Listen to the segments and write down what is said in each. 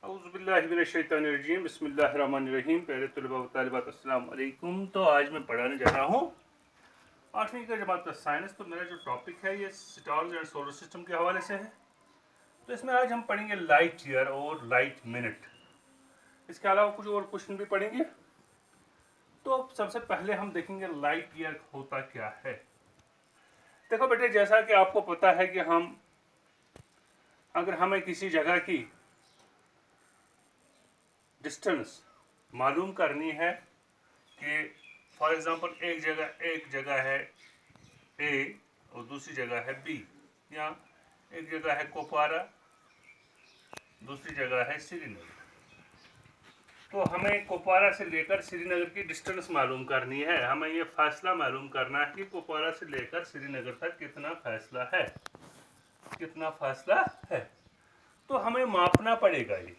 औज़ुबिल्लाहिमिनश्शैतानिर्रजीम बिस्मिल्लाहिर्रहमानिर्रहीम। प्यारे तलबा व तालिबात अस्सलाम वालेकुम। तो आज मैं पढ़ाने जा रहा हूँ 8वीं का जमात का साइंस। तो मेरा जो टॉपिक है ये स्टार्स एंड सोलर सिस्टम के हवाले से है। तो इसमें आज हम पढ़ेंगे लाइट ईयर और लाइट मिनट। इसके अलावा कुछ और क्वेश्चन भी पढ़ेंगे। तो सबसे पहले हम देखेंगे लाइट ईयर होता क्या है। देखो बेटे, जैसा कि आपको पता है कि अगर हमें किसी जगह की डिस्टेंस मालूम करनी है कि फॉर एग्जांपल एक जगह है ए और दूसरी जगह है बी, या एक जगह है कुपवारा, दूसरी जगह है श्रीनगर। तो हमें कुपवारा से लेकर श्रीनगर की डिस्टेंस मालूम करनी है। हमें ये फासला मालूम करना है कि कुपवारा से लेकर श्रीनगर तक कितना फासला है। तो हमें मापना पड़ेगा ये।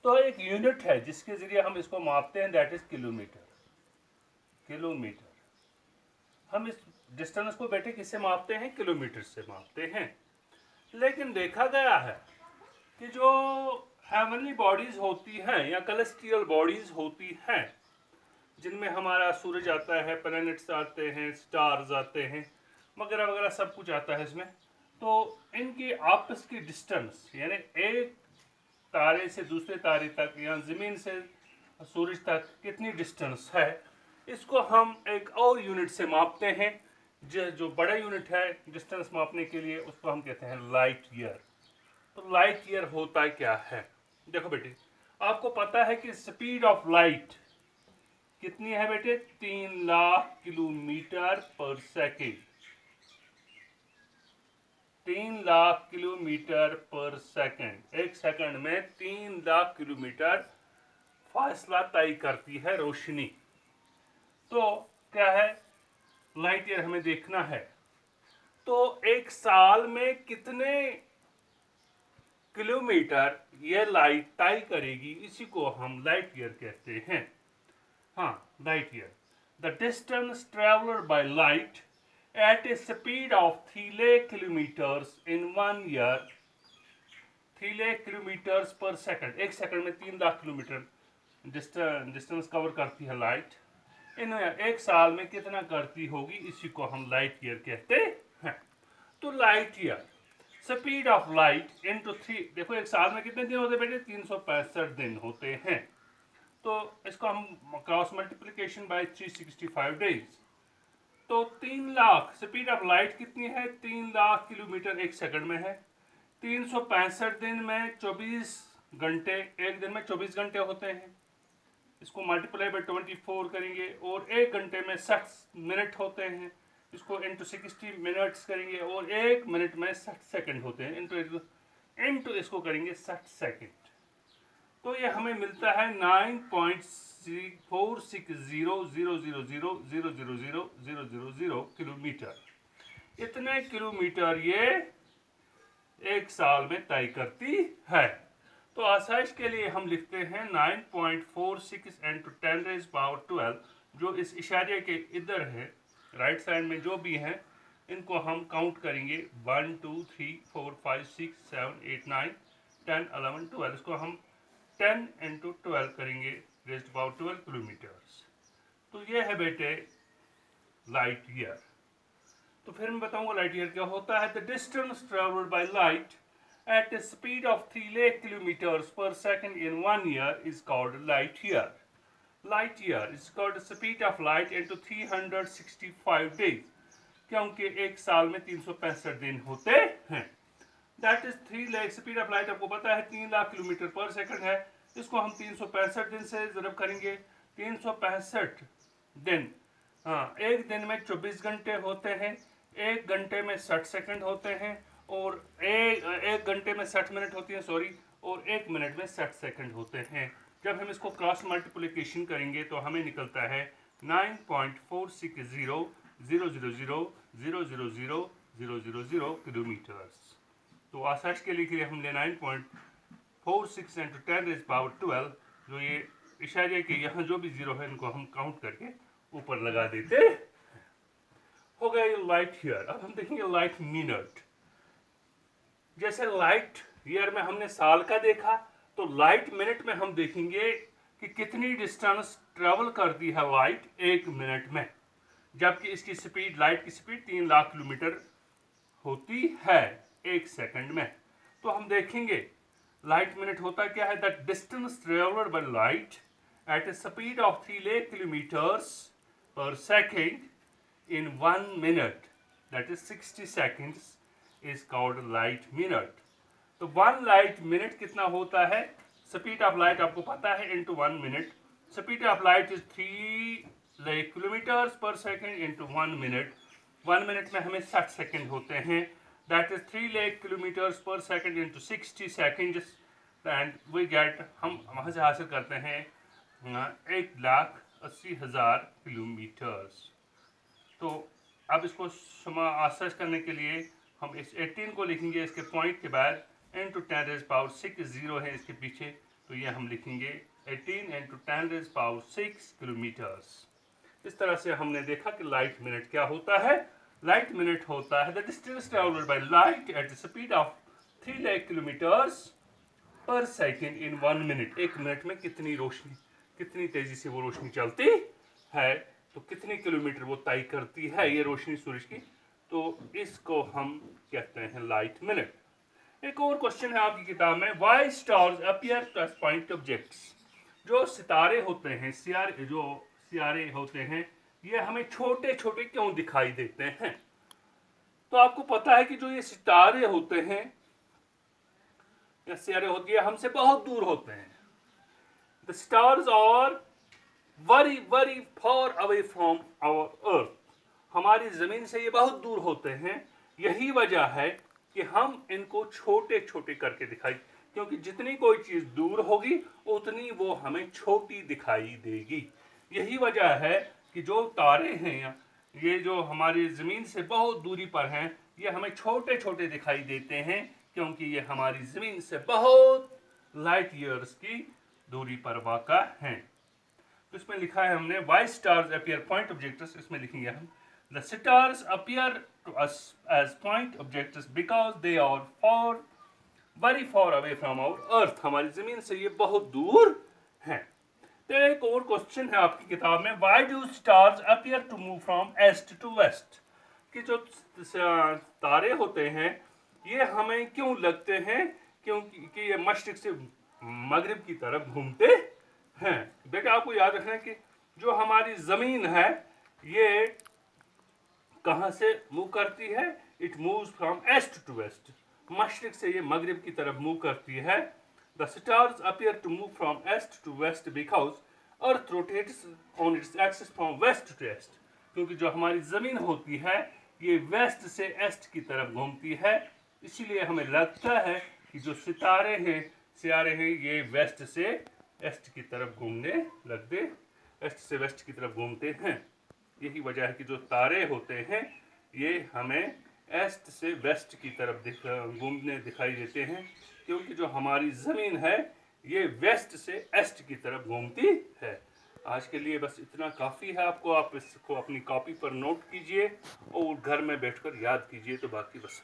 तो एक यूनिट है जिसके जरिए हम इसको मापते हैं, दैट इज किलोमीटर। हम इस डिस्टेंस को बेटे किससे मापते हैं? किलोमीटर से मापते हैं। लेकिन देखा गया है कि जो हेवनली बॉडीज होती हैं या कैलेस्टियल बॉडीज होती हैं, जिनमें हमारा सूरज आता है, प्लैनेट्स आते हैं, स्टार्स आते हैं, वगैरह वगैरह सब कुछ आता है इसमें। तो इनकी आपस की डिस्टेंस, यानी एक तारे से दूसरे तारे तक या ज़मीन से सूरज तक कितनी डिस्टेंस है, इसको हम एक और यूनिट से मापते हैं। जो बड़ा यूनिट है डिस्टेंस मापने के लिए, उसको हम कहते हैं लाइट ईयर। तो लाइट ईयर होता क्या है? देखो बेटे, आपको पता है कि स्पीड ऑफ लाइट कितनी है बेटे? 3 लाख किलोमीटर पर सेकेंड। 3 लाख किलोमीटर पर सेकेंड। एक सेकंड में 3 लाख किलोमीटर फासला तय करती है रोशनी। तो क्या है? लाइट ईयर हमें देखना है। तो एक साल में कितने किलोमीटर ये लाइट तय करेगी, इसी को हम लाइट ईयर कहते हैं। हाँ, light year, the distance travelled by light at a speed of 3 lakh kilometers in 1 year, 3 lakh kilometers per second। एक सेकंड में 3 लाख किलोमीटर डिस्टेंस कवर करती है लाइट। इन एक साल में कितना करती होगी, इसी को हम लाइट ईयर कहते हैं। तो light year, speed of light into 3। देखो, एक साल में कितने दिन होते हैं बेटे? 365 दिन होते हैं। तो इसको हम क्रॉस मल्टीप्लिकेशन बाय 365 डेज। तो 3 लाख, स्पीड ऑफ लाइट कितनी है? 3 लाख किलोमीटर एक सेकंड में है। 365 दिन में 24 घंटे, एक दिन में 24 घंटे होते हैं। इसको मल्टीप्लाई बाय 24 करेंगे और एक घंटे में 60 मिनट होते हैं। इसको इंटू 60 मिनट्स करेंगे और एक मिनट में 60 सेकंड होते हैं। इंटू इसको करेंगे 60 सेकंड। तो ये हमें मिलता है 9.460000000000 किलोमीटर। इतने किलोमीटर ये एक साल में तय करती है। तो आसाइश के लिए हम लिखते हैं 9.46 इंटू 10⁻12, जो इस इशारे के इधर है, राइट साइड में जो भी हैं, इनको हम काउंट करेंगे 1 2 3 4 5 6 7 8 9 10 11 12। इसको हम 10 इंटू 12 करेंगे, रेज़्ड पावर 12 किलोमीटर्स। तो ये है बेटे लाइट ईयर। तो फिर मैं बताऊंगा लाइट ईयर क्या होता है। The distance travelled by light at a speed of 3 lakh kilometers per second in 1 year is called light year. Light year is called the speed of light into 365 days, क्योंकि एक साल में 365 दिन होते हैं। That is 3 lakh, speed of light आपको पता है 3 लाख किलोमीटर पर सेकंड है। इसको हम 365 दिन से ज़रब करेंगे। 365 दिन, हाँ, एक दिन में 24 घंटे होते हैं, एक घंटे में 60 सेकंड होते हैं, और एक घंटे में 60 मिनट होती है, सॉरी, और एक मिनट में 60 सेकंड होते हैं। जब हम इसको क्रॉस मल्टीप्लिकेशन करेंगे तो हमें निकलता है 9.4600000000 किलोमीटर्स। तो आसाइश के लिए हमने 9.46 इंटू 10⁻12, जो ये इशारे के यहाँ जो भी जीरो है, इनको हम काउंट करके ऊपर लगा देते हो गया ये लाइट ईयर। अब हम देखेंगे लाइट मिनट। जैसे लाइट ईयर में हमने साल का देखा, तो लाइट मिनट में हम देखेंगे कि कितनी डिस्टेंस ट्रेवल करती है लाइट 1 मिनट में, जबकि इसकी स्पीड, लाइट की स्पीड 3 लाख किलोमीटर होती है 1 सेकंड में। तो हम देखेंगे लाइट मिनट होता क्या है, that distance travelled by light at a speed of 3 lakh kilometres per second in 1 minute, that is 60 seconds, is called light minute. तो 1 लाइट मिनट कितना होता है, स्पीड ऑफ लाइट आपको पता है, into 1 minute. Speed of light is 3 lakh kilometres per second into 1 minute. 1 minute में हमें 60 second होते हैं, that is 3 lakh kilometres per second into 60 seconds, and we get, हम वहाँ से हासिल करते हैं 1,80,000 किलोमीटर्स। तो अब इसको आसाइज करने के लिए हम इस 18 को लिखेंगे इसके पॉइंट के बाद, इंटू 10⁻6 0 है इसके पीछे, तो ये हम लिखेंगे 18 इंटू 10⁻6 किलोमीटर्स। इस तरह से हमने देखा कि लाइट मिनट क्या होता है। लाइट मिनट होता है the distance travelled by light at the speed of 3 lakh kilometres per second in 1 minute. 1 minute में कितनी रोशनी, कितनी तेजी से वो रोशनी चलती है, तो कितने किलोमीटर वो तय करती है ये रोशनी सूरज की, तो इसको हम कहते हैं लाइट मिनट। एक और क्वेश्चन है आपकी किताब में, why stars appear as point objects. जो सितारे होते हैं, सितारे होते हैं, ये हमें छोटे छोटे क्यों दिखाई देते हैं। तो आपको पता है कि जो ये सितारे होते हैं या सितारे होती है, हमसे बहुत दूर होते हैं। The stars are very very far away from our earth. हमारी जमीन से ये बहुत दूर होते हैं। यही वजह है कि हम इनको छोटे छोटे करके दिखाई, क्योंकि जितनी कोई चीज दूर होगी उतनी वो हमें छोटी दिखाई देगी। यही वजह है कि जो तारे हैं, ये जो हमारी ज़मीन से बहुत दूरी पर हैं, ये हमें छोटे छोटे दिखाई देते हैं, क्योंकि ये हमारी ज़मीन से बहुत लाइट ईयर्स की दूरी पर वाक़ा हैं। तो इसमें लिखा है हमने, why stars appear point objects, इसमें लिखेंगे हम, the stars appear to us as point objects because they are far very far away from our earth. हमारी ज़मीन से ये बहुत दूर हैं। तो एक और क्वेश्चन है आपकी किताब में, why do stars appear to move from east to west. कि जो तारे होते हैं ये हमें क्यों लगते हैं, क्योंकि ये मशरिक से मगरिब की तरफ घूमते हैं। बेटा आपको याद रखना है कि जो हमारी ज़मीन है ये कहाँ से मूव करती है, it moves from east to west. मशरिक से ये मगरिब की तरफ मूव करती है। The stars appear to move from east to west because Earth rotates on its axis from west to east। क्योंकि जो हमारी ज़मीन होती है ये वेस्ट से ईस्ट की तरफ घूमती है, इसीलिए हमें लगता है कि जो सितारे हैं ये वेस्ट से ईस्ट की तरफ घूमने लगते, ईस्ट से वेस्ट की तरफ घूमते हैं। यही वजह है कि जो तारे होते हैं ये हमें ईस्ट से वेस्ट की तरफ घूमने दिखाई देते हैं, क्योंकि जो हमारी ज़मीन है ये वेस्ट से ईस्ट की तरफ घूमती है। आज के लिए बस इतना काफ़ी है आपको, आप इसको अपनी कॉपी पर नोट कीजिए और घर में बैठकर याद कीजिए, तो बाकी बस।